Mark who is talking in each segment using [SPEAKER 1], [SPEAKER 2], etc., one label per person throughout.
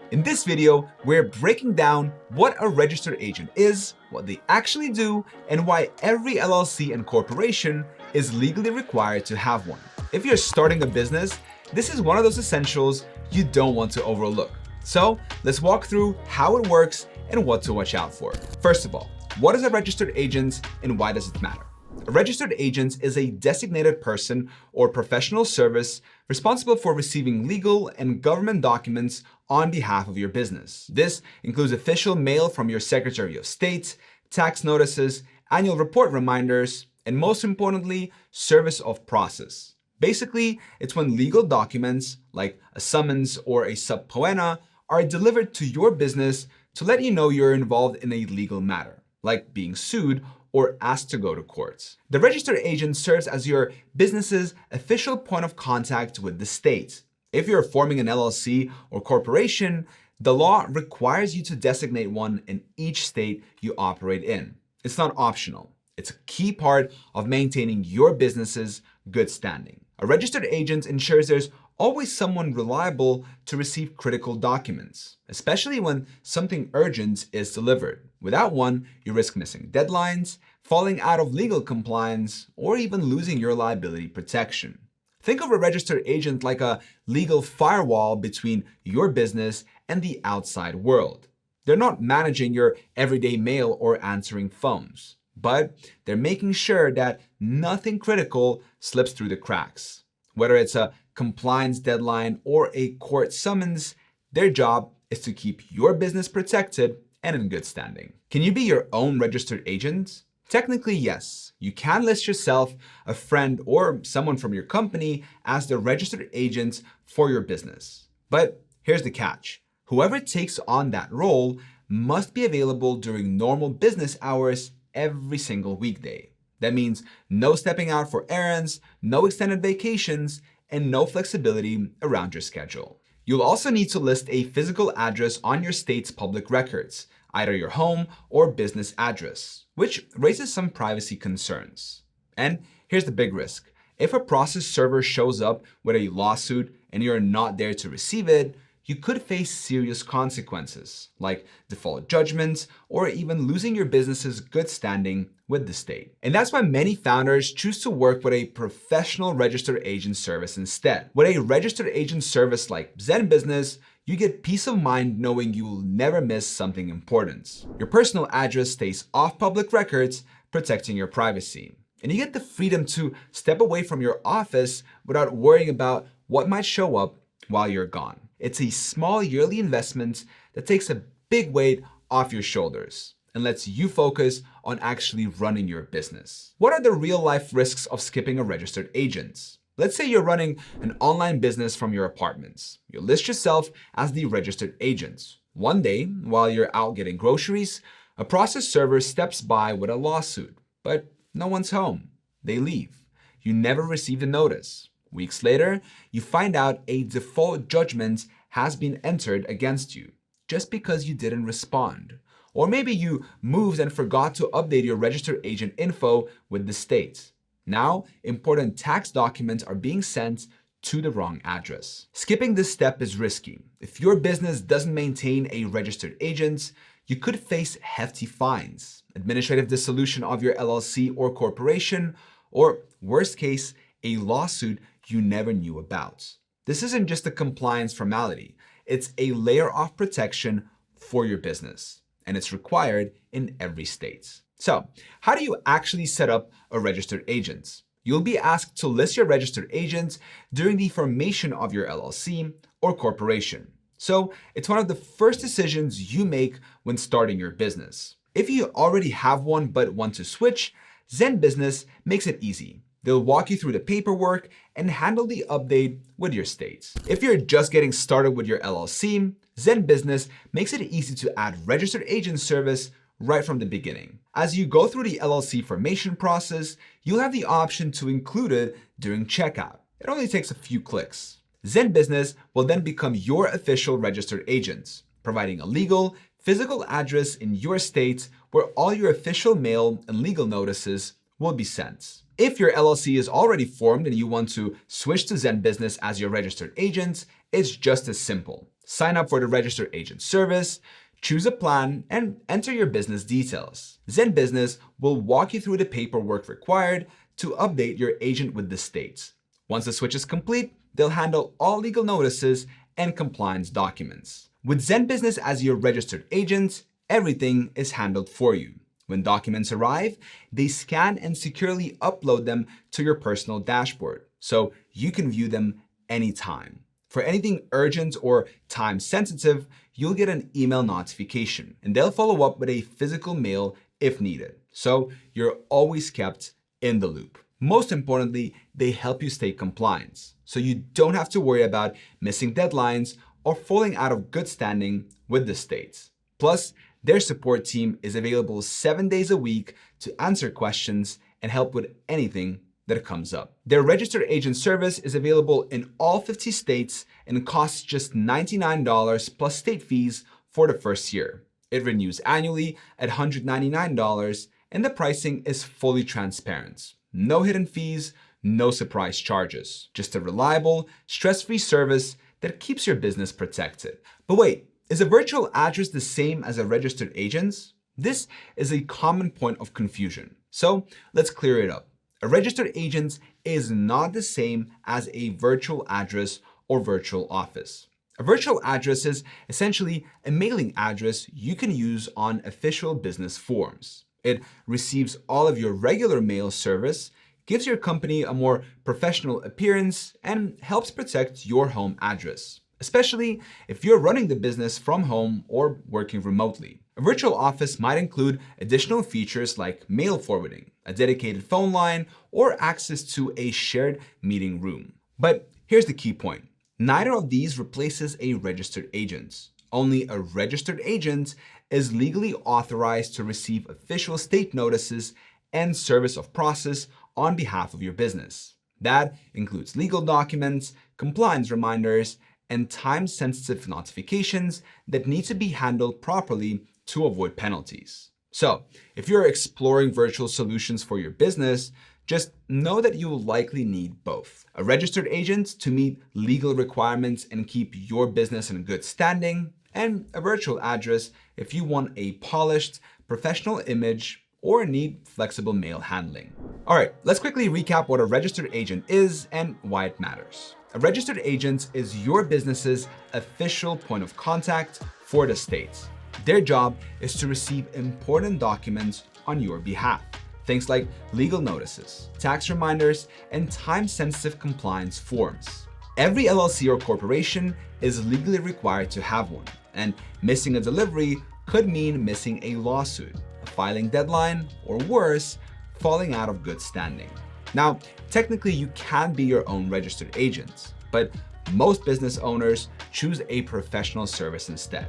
[SPEAKER 1] In this video, we're breaking down what a registered agent is, what they actually do, and why every LLC and corporation is legally required to have one. If you're starting a business, this is one of those essentials you don't want to overlook. So let's walk through how it works and what to watch out for. First of all, what is a registered agent and why does it matter? A registered agent is a designated person or professional service responsible for receiving legal and government documents on behalf of your business. This includes official mail from your Secretary of State, tax notices, annual report reminders, and most importantly, service of process. Basically, it's when legal documents like a summons or a subpoena are delivered to your business to let you know you're involved in a legal matter, like being sued or asked to go to court. The registered agent serves as your business's official point of contact with the state. If you're forming an LLC or corporation, the law requires you to designate one in each state you operate in. It's not optional. It's a key part of maintaining your business's good standing. A registered agent ensures there's always someone reliable to receive critical documents, especially when something urgent is delivered. Without one, you risk missing deadlines, falling out of legal compliance, or even losing your liability protection. Think of a registered agent like a legal firewall between your business and the outside world. They're not managing your everyday mail or answering phones, but they're making sure that nothing critical slips through the cracks. Whether it's a compliance deadline or a court summons, their job is to keep your business protected and in good standing. Can you be your own registered agent? Technically, yes. You can list yourself, a friend, or someone from your company as the registered agent for your business. But here's the catch. Whoever takes on that role must be available during normal business hours every single weekday. That means no stepping out for errands, no extended vacations, and no flexibility around your schedule. You'll also need to list a physical address on your state's public records, either your home or business address, which raises some privacy concerns. And here's the big risk. If a process server shows up with a lawsuit and you're not there to receive it, you could face serious consequences, like default judgments or even losing your business's good standing with the state. And that's why many founders choose to work with a professional registered agent service instead. With a registered agent service like ZenBusiness, you get peace of mind knowing you will never miss something important. Your personal address stays off public records, protecting your privacy. And you get the freedom to step away from your office without worrying about what might show up while you're gone. It's a small yearly investment that takes a big weight off your shoulders and lets you focus on actually running your business. What are the real life risks of skipping a registered agent? Let's say you're running an online business from your apartment. You list yourself as the registered agent. One day, while you're out getting groceries, a process server steps by with a lawsuit, but no one's home. They leave. You never received a notice. Weeks later, you find out a default judgment has been entered against you just because you didn't respond. Or maybe you moved and forgot to update your registered agent info with the state. Now, important tax documents are being sent to the wrong address. Skipping this step is risky. If your business doesn't maintain a registered agent, you could face hefty fines, administrative dissolution of your LLC or corporation, or worst case, a lawsuit you never knew about. This isn't just a compliance formality. It's a layer of protection for your business, and it's required in every state. So, how do you actually set up a registered agent? You'll be asked to list your registered agent during the formation of your LLC or corporation. So, it's one of the first decisions you make when starting your business. If you already have one but want to switch, ZenBusiness makes it easy. They'll walk you through the paperwork and handle the update with your state. If you're just getting started with your LLC, ZenBusiness makes it easy to add registered agent service right from the beginning. As you go through the LLC formation process, you'll have the option to include it during checkout. It only takes a few clicks. ZenBusiness will then become your official registered agent, providing a legal, physical address in your state where all your official mail and legal notices will be sent. If your LLC is already formed and you want to switch to ZenBusiness as your registered agent, it's just as simple. Sign up for the registered agent service, choose a plan, and enter your business details. ZenBusiness will walk you through the paperwork required to update your agent with the states. Once the switch is complete, they'll handle all legal notices and compliance documents. With ZenBusiness as your registered agent, everything is handled for you. When documents arrive, they scan and securely upload them to your personal dashboard, so you can view them anytime. For anything urgent or time sensitive, you'll get an email notification, and they'll follow up with a physical mail if needed. So you're always kept in the loop. Most importantly, they help you stay compliant, so you don't have to worry about missing deadlines or falling out of good standing with the states. Plus, their support team is available 7 days a week to answer questions and help with anything that comes up. Their registered agent service is available in all 50 states and costs just $99 plus state fees for the first year. It renews annually at $199, and the pricing is fully transparent. No hidden fees, no surprise charges. Just a reliable, stress-free service that keeps your business protected. But wait, is a virtual address the same as a registered agent? This is a common point of confusion. So let's clear it up. A registered agent is not the same as a virtual address or virtual office. A virtual address is essentially a mailing address you can use on official business forms. It receives all of your regular mail service, gives your company a more professional appearance, and helps protect your home address, especially if you're running the business from home or working remotely. A virtual office might include additional features like mail forwarding, a dedicated phone line, or access to a shared meeting room. But here's the key point. Neither of these replaces a registered agent. Only a registered agent is legally authorized to receive official state notices and service of process on behalf of your business. That includes legal documents, compliance reminders, and time-sensitive notifications that need to be handled properly to avoid penalties. So, if you're exploring virtual solutions for your business, just know that you will likely need both. A registered agent to meet legal requirements and keep your business in good standing, and a virtual address if you want a polished, professional image or need flexible mail handling. All right, let's quickly recap what a registered agent is and why it matters. A registered agent is your business's official point of contact for the state. Their job is to receive important documents on your behalf. Things like legal notices, tax reminders, and time-sensitive compliance forms. Every LLC or corporation is legally required to have one, and missing a delivery could mean missing a lawsuit, a filing deadline, or worse, falling out of good standing. Now, technically you can be your own registered agent, but most business owners choose a professional service instead.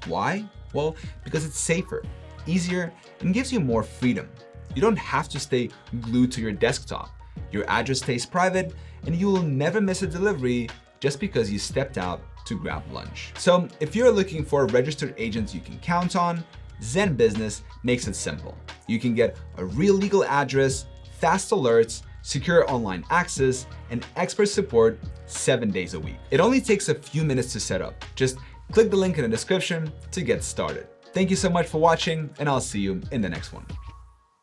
[SPEAKER 1] Why? Well, because it's safer, easier, and gives you more freedom. You don't have to stay glued to your desktop. Your address stays private, and you will never miss a delivery just because you stepped out to grab lunch. So if you're looking for a registered agent you can count on, ZenBusiness makes it simple. You can get a real legal address, fast alerts, secure online access, and expert support 7 days a week. It only takes a few minutes to set up. Just click the link in the description to get started. Thank you so much for watching, and I'll see you in the next one.